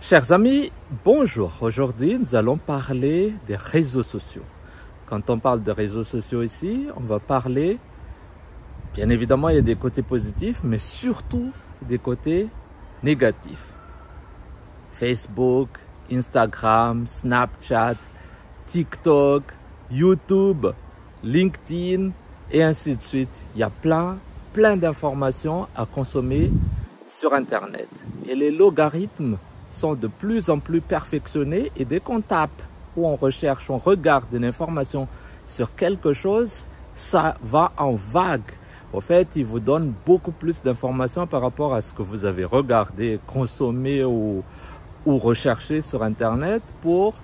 Chers amis, bonjour. Aujourd'hui, nous allons parler des réseaux sociaux. Quand on parle de réseaux sociaux ici, on va parler, bien évidemment, il y a des côtés positifs, mais surtout des côtés négatifs. Facebook, Instagram, Snapchat, TikTok, YouTube, LinkedIn et ainsi de suite. Il y a plein d'informations à consommer sur Internet. Et les logarithmes sont de plus en plus perfectionnés et dès qu'on tape ou on recherche, on regarde une information sur quelque chose, ça va en vague. En fait, il vous donne beaucoup plus d'informations par rapport à ce que vous avez regardé, consommé ou recherché sur Internet pour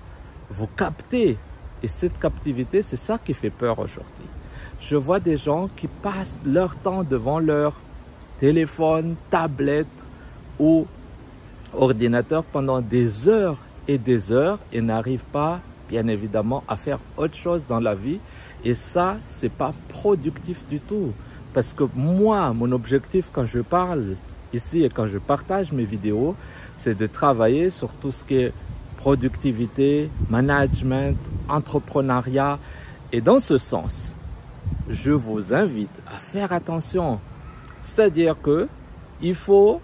vous capter. Et cette captivité, c'est ça qui fait peur aujourd'hui. Je vois des gens qui passent leur temps devant leur téléphone, tablette ou ordinateur pendant des heures et n'arrivent pas, bien évidemment, à faire autre chose dans la vie. Et ça, c'est pas productif du tout. Parce que moi, mon objectif quand je parle ici et quand je partage mes vidéos, c'est de travailler sur tout ce qui est productivité, management, entrepreneuriat. Et dans ce sens, je vous invite à faire attention. C'est-à-dire que il faut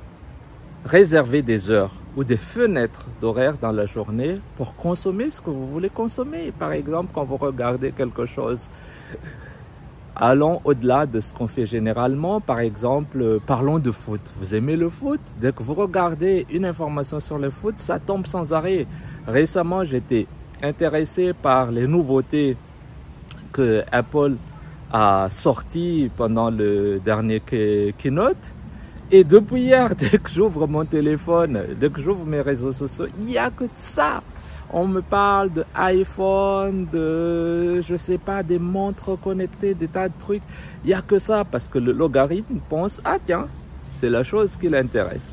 réserver des heures ou des fenêtres d'horaire dans la journée pour consommer ce que vous voulez consommer. Par exemple, quand vous regardez quelque chose, allons au-delà de ce qu'on fait généralement. Par exemple, parlons de foot. Vous aimez le foot? Dès que vous regardez une information sur le foot, ça tombe sans arrêt. Récemment, j'étais intéressé par les nouveautés que Apple a sorties pendant le dernier keynote. Et depuis hier, dès que j'ouvre mon téléphone, dès que j'ouvre mes réseaux sociaux, il n'y a que de ça. On me parle de iPhone, de, je sais pas, des montres connectées, des tas de trucs. Il n'y a que ça parce que le logarithme pense, ah tiens, c'est la chose qui l'intéresse.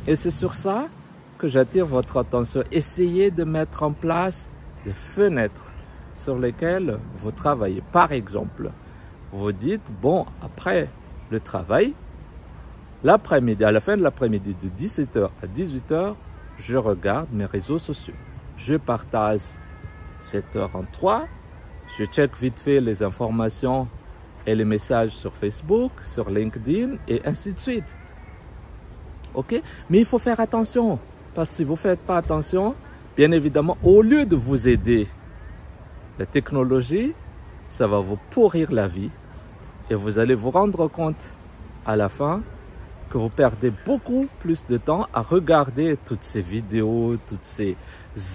Et c'est sur ça que j'attire votre attention. Essayez de mettre en place des fenêtres sur lesquelles vous travaillez. Par exemple, vous dites, bon, après le travail, l'après-midi, à la fin de l'après-midi, de 17h à 18h, je regarde mes réseaux sociaux. Je partage cette heure en 3. Je check vite fait les informations et les messages sur Facebook, sur LinkedIn et ainsi de suite. Ok? Mais il faut faire attention. Parce que si vous ne faites pas attention, bien évidemment, au lieu de vous aider, la technologie, ça va vous pourrir la vie. Et vous allez vous rendre compte à la fin que vous perdez beaucoup plus de temps à regarder toutes ces vidéos, toutes ces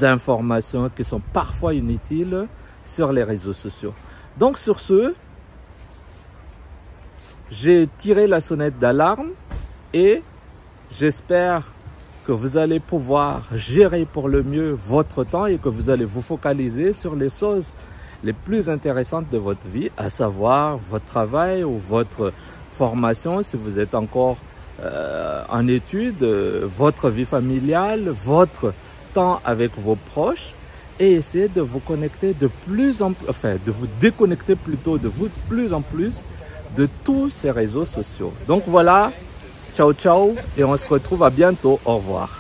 informations qui sont parfois inutiles sur les réseaux sociaux. Donc sur ce, j'ai tiré la sonnette d'alarme et j'espère que vous allez pouvoir gérer pour le mieux votre temps et que vous allez vous focaliser sur les choses les plus intéressantes de votre vie, à savoir votre travail ou votre formation si vous êtes encore en études, votre vie familiale, votre temps avec vos proches et essayez de vous connecter de plus en plus, enfin de vous déconnecter plutôt de plus en plus de tous ces réseaux sociaux. Donc voilà, ciao ciao et on se retrouve à bientôt, au revoir.